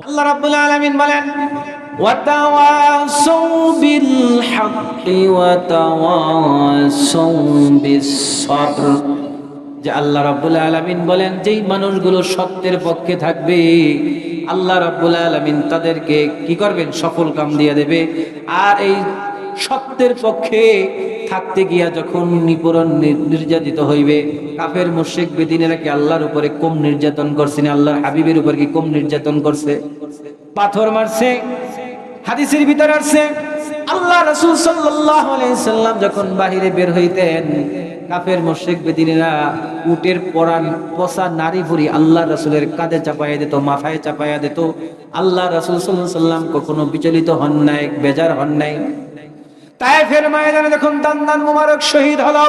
আল্লাহ রাব্বুল আলামিন বলেন ওয়াতাওয়াসাউ বিল হাক্কি ওয়াতাওয়াসাউ বিস সাবর। যে আল্লাহ রাব্বুল আলামিন বলেন যেই মানুষগুলো সত্যের পক্ষে থাকবে আল্লাহ রাব্বুল আলামিন তাদেরকে কি করবেন? সফল কাম দিয়ে দেবে। আর এই সত্যের পক্ষে থাকতে গিয়া যখন নিপীড়ন নির্যাতিত হইবে, কাফের মুশরিক বেদিনেরা কি আল্লাহর উপরে কম নির্যাতন করছে না? আল্লাহর হাবিবের উপর কি কম নির্যাতন করছে? পাথর মারছে। হাদিসের ভিতরে আছে আল্লাহ রাসূল সাল্লাল্লাহু আলাইহি সাল্লাম যখন বাহিরে বের হইতেন, কাফের মুশরিক বেদিনেরা উটের পরান পচা নারী ভুঁড়ি আল্লাহ রাসূলের কাঁধে চাপাইয়া দিত, মাথায় চাপাইয়া দিত। আল্লাহ রাসূল সাল্লাল্লাহু আলাইহি সাল্লাম কখনো বিচলিত হন নাই, বেজার হন নাই। তায়েফের ময়দানে যখন দান্দান মুবারক শহীদ হলো,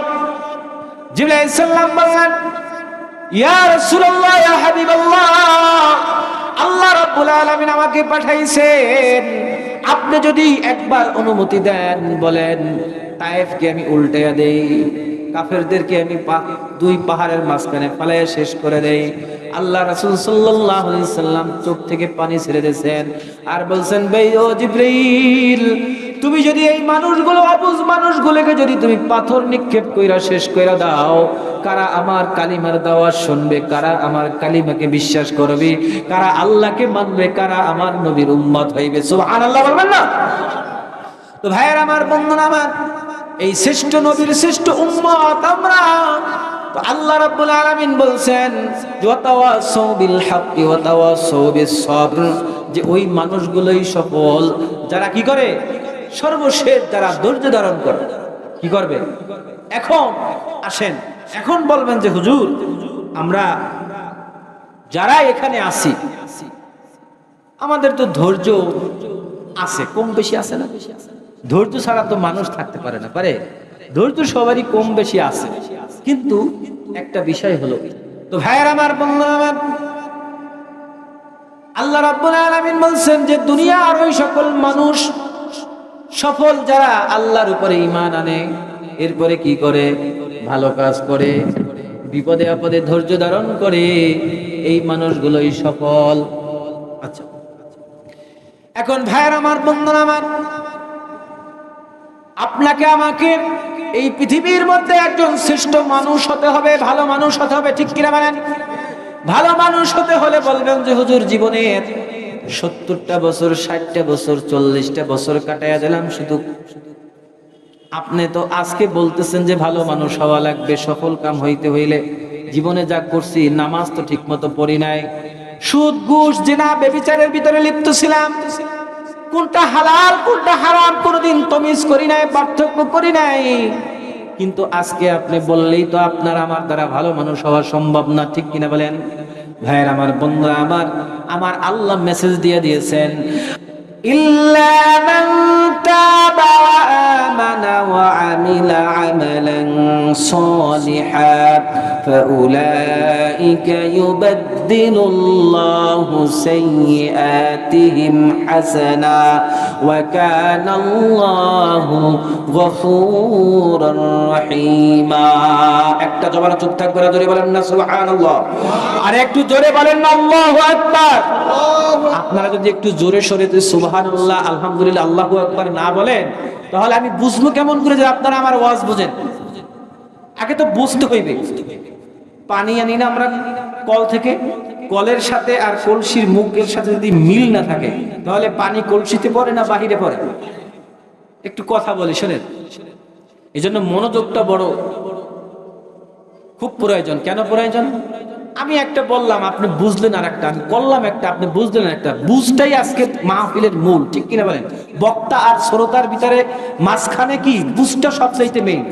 জিবরাইল আলাইহিস সালাম বললেন, ইয়া রাসূলুল্লাহ, ইয়া হাবিবাল্লাহ, আল্লাহ রাব্বুল আলামিন আমাকে পাঠাইছেন, আপনি যদি একবার অনুমতি দেন বলেন তায়েফকে আমি উল্টাইয়া দেই, কাফেরদেরকে আমি দুই পাহাড়ের মাঝখানে ফালাইয়া শেষ করে দেই। আল্লাহ রাসূল সাল্লাল্লাহু আলাইহি সাল্লাম চোখ থেকে পানি ছেড়ে দিয়েছেন আর বলছেন, ভাই ও জিবরাইল, তুমি যদি এই মানুষগুলো অবুঝ মানুষগুলোকে যদি তুমি পাথর নিক্ষেপ কইরা শেষ কইরা দাও, কারা আমার কালিমার দাওয়াত শুনবে, কারা আমার কালিমাকে বিশ্বাস করবে, কারা আল্লাহকে মানবে, কারা আমার নবীর উম্মত হইবে? সুবহানাল্লাহ বলবেন না? তো ভাইয়ের আমার, বন্ধুরা আমার, এই শ্রেষ্ঠ নবীর শ্রেষ্ঠ উম্মত আমরা। তো আল্লাহ রাব্বুল আলামিন বলছেন ওয়াতাওয়াসাউ বিল হাক্কি ওয়াতাওয়াসাউ বিস সাবর, যে ওই মানুষগুলোই সফল যারা কি করে? সর্বশেষ যারা ধৈর্য ধারণ করে। কি করবে? এখন আসেন, এখন বলবেন যে হুজুর, আমরা যারা এখানে আছি আমাদের তো ধৈর্য আছে, কম বেশি আছে না? ধৈর্য ছাড়া তো মানুষ থাকতে পারে না, পারে? ধৈর্য সবারই কম বেশি আছে, কিন্তু একটা বিষয় হলো, তো ভাইয়ের আমার, বন্ধুরা আমার, আল্লাহ রাব্বুল আলামিন বলছেন যে দুনিয়ার ওই সকল মানুষ সফল যারা আল্লাহর উপরে ঈমান আনে, এরপরে কি করে? ভালো কাজ করে, বিপদে আপদে ধৈর্য ধারণ করে, এই মানুষগুলোই সফল। আচ্ছা, এখন ভাইয়ের আমার, বন্ধুরা আমার, আপনাকে আমাকে এই পৃথিবীর মধ্যে একজন শ্রেষ্ঠ মানুষ হতে হবে, ভালো মানুষ হতে হবে, ঠিক কিনা বলেন? ভালো মানুষ হতে হলে বলবেন যে হুজুর, জীবনের 70টা বছর, 60টা বছর, 40টা বছর কাটাইয়া দিলাম শুধু। আপনি তো আজকে বলতেছেন যে ভালো মানুষ হওয়া লাগবে, সফল কাম হইতে হইলে। জীবনে যা করছি, নামাজ তো ঠিক মতো পড়ি নাই, সুদ ঘুষ জিনা ব্যভিচারের ভিতরে লিপ্ত ছিলাম, কোনটা হালাল কোনটা হারাম কোনদিন তমিজ করি নাই, পার্থক্য করি নাই। কিন্তু আজকে আপনি বললেই তো আপনার আমার দ্বারা ভালো মানুষ হওয়া সম্ভব না, ঠিক কিনা বলেন? ভাইয়ের আমার, বন্ধুরা আমার, আমার আল্লাহ মেসেজ দিয়ে দিয়েছেন, ইল্লা মান তাবা ওয়া আমানা ওয়া আমিলা আমালান সালিহান ফাউলাইকা ইউবাদদিলুল্লাহু সাইয়্যাতিহিম হাসানা ওয়া কানাল্লাহু গফুরুর রহিমা। একটা জবান চুপ থাকবে না, জোরে বলেন না সুবহানাল্লাহ। আর একটু জোরে বলেন না আল্লাহু আকবার। আপনারা যদি একটু জোরে সরে সুবহানাল্লাহ, আলহামদুলিল্লাহ, আল্লাহু আকবার না বলেন, তাহলে আমি বুঝবো কেমন করে যে আপনারা আমার ওয়াজ বুঝেন? আগে তো বুঝতে হইবে। পানি আনি না আমরা কল থেকে, কলের সাথে আর কলসির মুখের সাথে যদি মিল না থাকে, তাহলে পানি কলসিতে পড়ে না বাহিরে পড়ে? একটু কথা বলি, শোনেন। এই জন্য মনোযোগটা বড় খুব প্রয়োজন। কেন প্রয়োজন? আমি একটা বললাম, আপনি বুঝলেন, আর একটা আমি করলাম, একটা আপনি বুঝলেন, একটা বুঝটাই আজকে মাহফিলের মূল, ঠিক কিনা বলেন? বক্তা আর শ্রোতার ভিতরে মাঝখানে কি বুঝটা সবচাইতে মেইন।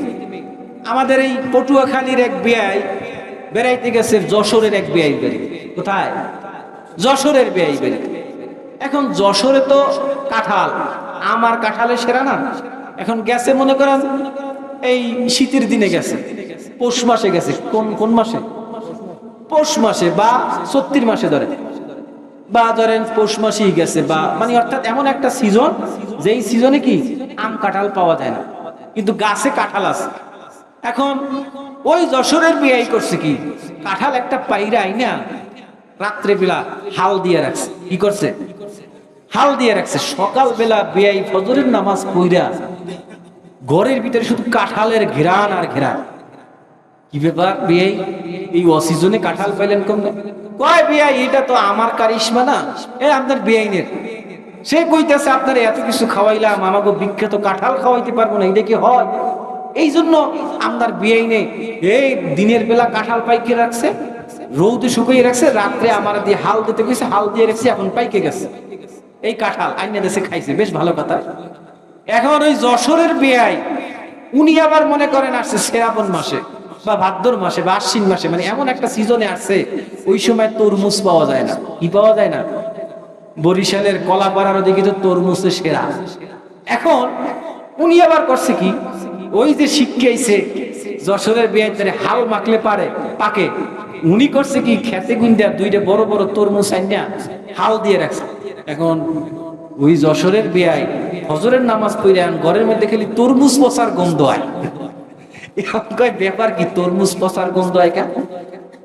আমাদের এই পটুয়াখালীর এক বেয়াই বেড়াইতে গেছে, যশোরের এক বেয়াই বেড়ে। কোথায়? যশোরের বেয়াই বেড়ে। এখন যশোরে তো কাঁঠাল, আমার কাঁঠালের সেরা না। এখন গেছে, মনে করেন এই শীতের দিনে গেছে, পৌষ মাসে গেছে। কোন মাসে? পৌষ মাসে বা চৈত্র মাসে ধরেন, বা ধরেন পৌষ মাসেই গেছে, বা মানে অর্থাৎ এমন একটা সিজন যেই সিজনে কি আম কাঁঠাল পাওয়া যায় না, কিন্তু গাছে কাঁঠাল আছে। এখন ওই যশোরের বিয়াই করছে কি, কাঁঠাল একটা পাইরা আইনা রাত্রে বেলা হাল দিয়ে রাখছে। কি করছে? হাল দিয়ে রাখছে। সকালবেলা বেয়াই ফজরের নামাজ পড়া ঘরের ভিতরে শুধু কাঁঠালের ঘেরান আর ঘেরান। কি ব্যাপার বেয়াই, এই অসিজনে কাঁঠাল পাইলেন কম? কয় বেয়াই এটা তো আমার কারিশমা না, এ আপনার বেআইনের। সে কইতেছে আপনার এত কিছু খাওয়াইলাম, আমাকে বিখ্যাত কাঁঠাল খাওয়াইতে পারবো না, এটা কি হয়? এই জন্য আপনার বেআইনে এই দিনের বেলা কাঁঠাল পাইকে রাখছে, রৌদে শুকিয়ে রাখছে, রাত্রে আমার দিয়ে হাল দিতে গেছে, হাল দিয়ে রাখছে, এখন পাইকে গেছে এই কাঁঠাল আইনে দেশে খাইছে। বেশ ভালো কথা। এখন ওই যশোরের বেআই উনি আবার মনে করেন আসছে শ্রাবণ মাসে বা ভাদ্র মাসে বা আশ্বিন মাসে, মানে এমন একটা সিজনে আসছে ওই সময় তরমুজ পাওয়া যায় না। কি পাওয়া যায় না? বরিশালের কলাপাড়ার ওদিকে তো তরমুজের সেরা। এখন উনি আবার করছে কি, ওই যে শিখিয়েছে যশোরের বেআই হাল মাখলে পারে পাকে, উনি করছে কি খেতে গুইন্দা দুইটা বড় বড় তরমুজ আইনা হাল দিয়ে রাখছে। এখন ওই যশোরের বেআই ফজরের নামাজ পড়ে ঘরের মধ্যে খালি তরমুজ পচার গন্ধ হয়। কয় ব্যাপার কি, তরমুজ পচার গন্ধ হয় কেন?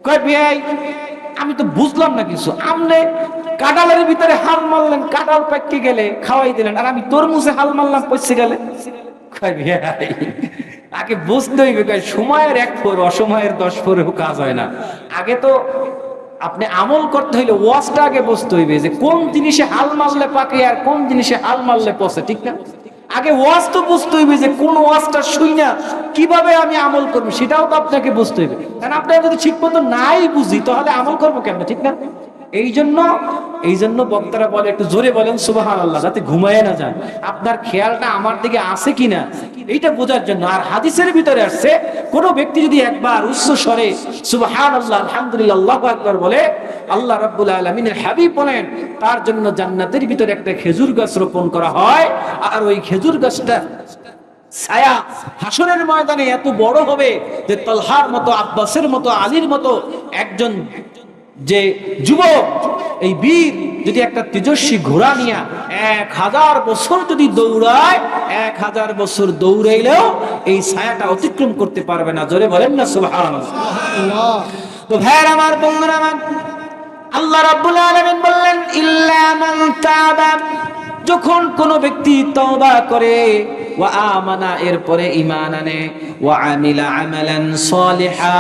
কয় বেআই আমি তো বুঝলাম না কিছু, আমনে কাঁঠালের ভিতরে হাল মারলেন, কাঁঠাল পাইকে গেলে খাওয়াই দিলেন, আর আমি তরমুজে হাল মারলাম পচে গেলে। কয় বেআই তাকে বুঝতে হইবে, সময়ের 1 ফোর অসময়ের 10 ফোরেও কাজ হয় না। আগে তো আপনি আমল করতে হইলে ওয়াজটা আগে বুঝতে হইবে যে কোন জিনিসে হাল মারলে পাকে আর কোন জিনিসে হাল মারলে পচে, ঠিক না? আগে ওয়াজ তো বুঝতে হইবে যে কোন ওয়াজটা শুই না কিভাবে আমি আমল করবো, সেটাও তো আপনাকে বুঝতে হইবে। কারণ আপনারা যদি ঠিক মতো নাই বুঝি তাহলে আমল করবো কেমন, ঠিক না? এই জন্য বক্তারা বলে একটু জোরে বলেন সুবহানাল্লাহ, যাতে ঘুমায় না যায়। আপনার খেয়ালটা আমার দিকে আছে কিনা এইটা বোঝার জন্য। আর হাদিসের ভিতরে আসছে কোন ব্যক্তি যদি একবার উচ্চ স্বরে সুবহানাল্লাহ আলহামদুলিল্লাহ আল্লাহু আকবার বলে, আল্লাহ রাব্বুল আলামিনের হাবিব বলেন তার জন্য জান্নাতের ভিতরে একটা খেজুর গাছ রোপণ করা হয়, আর ওই খেজুর গাছটা ছায়া হাসরের ময়দানে এত বড় হবে যে তালহার মতো, আব্বাসের মতো, আলীর মতো একজন যে যুবক, এই বীর যদি একটা তেজস্বী ঘোড়া নিয়ে 1000 বছর যদি দৌড়ায়, 1000 বছর দৌড়াইলেও এই ছায়াটা অতিক্রম করতে পারবে না। জোরে বলেন না সুবহানাল্লাহ। তো ভাইরা আমার, বন্ধুরা আমার, আল্লাহ রাব্বুল আলামিন বললেন ইল্লা মান তাবা, যখন কোন ব্যক্তি তওবা করে, ওয়া আমানা এরপরে ঈমান আনে, ওয়া আমিলা আমালান সলিহা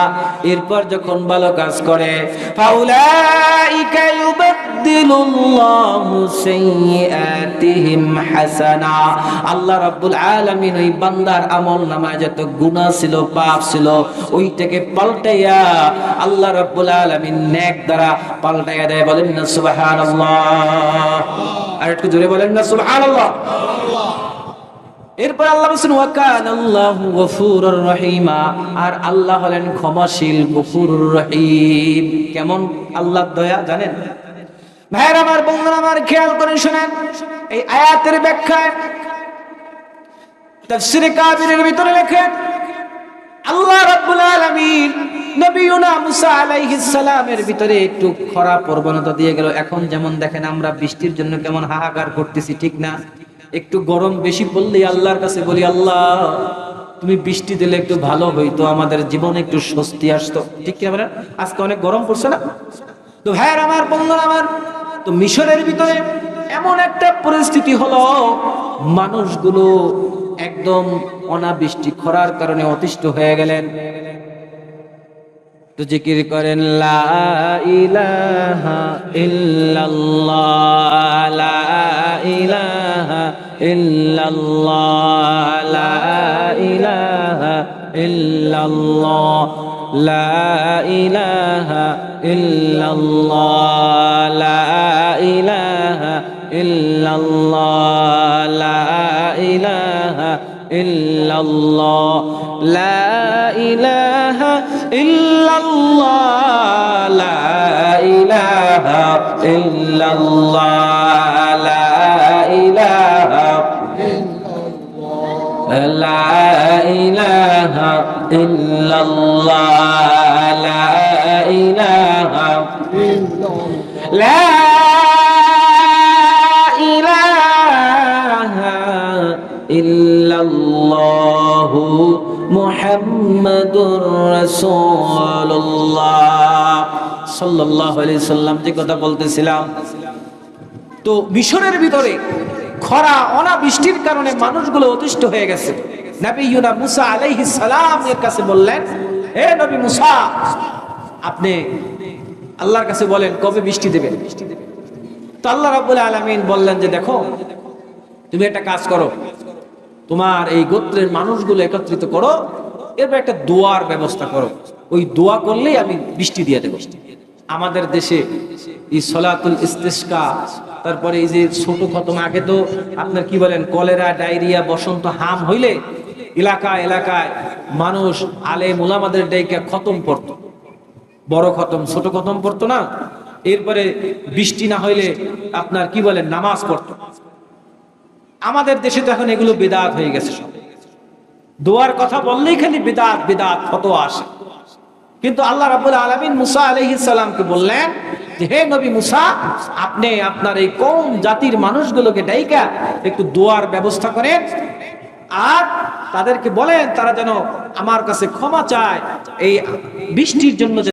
এরপর যখন ভালো কাজ করে, ফাউলাইকা ইউবাদদিলুল্লাহু সাইয়্যাতিহিম হাসানা, আল্লাহ রাব্বুল আলামিন ওই বান্দার আমলনামায় যত গুনাহ ছিল, পাপ ছিল, ওইটাকে পাল্টাইয়া আল্লাহ রাব্বুল আলামিন নেক দ্বারা পাল্টাইয়া দেয়। বলেন না সুবহানাল্লাহ। আর একটু জোরে বলেন না সুবহানাল্লাহ। এরপর আল্লাহ বলেন ওয়া কানাল্লাহু গফুরুর রহিমা, আর আল্লাহ হলেন ক্ষমাশীল, গফুরুর রহিম। কেমন আল্লাহর দয়া জানেন? ভাইরা আমার, বন্ধুরা আমার, খেয়াল করে শুনেন। এই আয়াতের ব্যাখ্যায় তাফসীরে কাবিরের ভিতরে লেখেন আল্লাহ রাব্বুল আলামিন নবিয়ুনা মুসা আলাইহিস সালামের ভিতরে একটু খরা প্রবণতা দিয়ে গেল। এখন যেমন দেখেন আমরা বৃষ্টির জন্য কেমন হাহাকার করতেছি, ঠিক না? একটু গরম বেশি পড়লেই আল্লাহর কাছে বলি, আল্লাহ তুমি বৃষ্টি দিলে একটু ভালো হইতো, আমাদের জীবনে একটু স্বস্তি আসতো, ঠিক কি? আমরা আজকে অনেক গরম পড়ছে না? তো ভাইয়ের আমার, বন্ধুরা আমার, তো মিশরের ভিতরে এমন একটা পরিস্থিতি হলো, মানুষগুলো একদম অনাবৃষ্টি খরার কারণে অতিষ্ঠ হয়ে গেলেন। তো জিকির করেন লা ইলাহা ইল্লাল্লাহ, লা ইলাহা ইল্লাল্লাহ, লা ইলাহা ইল্লাল্লাহ, লা ইলাহা ইল্লাল্লাহ, লা ইলাহা ইল্লাল্লাহ, লা ইলাহা ইল্লাল্লাহ, লা ইলাহা ইল্লাল্লাহ, লা ইলাহা ইল্লাল্লাহ, লা ইলাহা লা ইলাহা ইল্লাল্লাহ, লা ইলাহা লা ইলাহা ইল্লাল্লাহু মুহাম্মাদুর রাসূলুল্লাহ সাল্লাল্লাহু আলাইহি সাল্লাম যে কথা বলতেছিলাম, তো মিশরের ভিতরে খরা অনাবৃষ্টির কারণে মানুষগুলো অতিষ্ঠ হয়ে গেছে। নবিয়ুনা মুসা আলাইহিস সালাম এর কাছে বললেন, হে নবী মুসা, আপনি আল্লাহর কাছে বলেন কবে বৃষ্টি দেবেন। তো আল্লাহ রাব্বুল আলামিন বললেন যে দেখো, তুমি একটা কাজ করো, তোমার এই গোত্রের মানুষগুলো একত্রিত করো, এরপর একটা দোয়ার ব্যবস্থা করো, ওই দোয়া করলেই আমি বৃষ্টি দিয়ে দেব। আমাদের দেশে এই সলাতুল ইস্তিসকা, তারপরে এই যে ছোট খতম, আগে তো আপনার কি বলেন কলেরা, ডায়রিয়া, বসন্ত, হাম হইলে এলাকায় এলাকায় মানুষ আলেম উলামাদের ডাইকা খতম পড়তো, বড় খতম ছোট খতম পড়তো না, এরপরে বৃষ্টি না হইলে আপনার কি বলেন নামাজ পড়তো। আমাদের দেশে তো এখন এগুলো বিদআত হয়ে গেছে সব, দোয়ার কথা বললেই খালি বিদআত বিদআত ফতোয়া আসে। কিন্তু আল্লাহ রাব্বুল আলামিন মুসা আলাইহিস সালামকে বললেন যে হে নবী মুসা, আপনি আপনার এই কওম জাতির মানুষগুলোকে ডাইকা একটু দোয়ার ব্যবস্থা করেন, আর তাদেরকে বলেন তারা যেন আমার কাছে ক্ষমা চায় এই বৃষ্টির জন্য।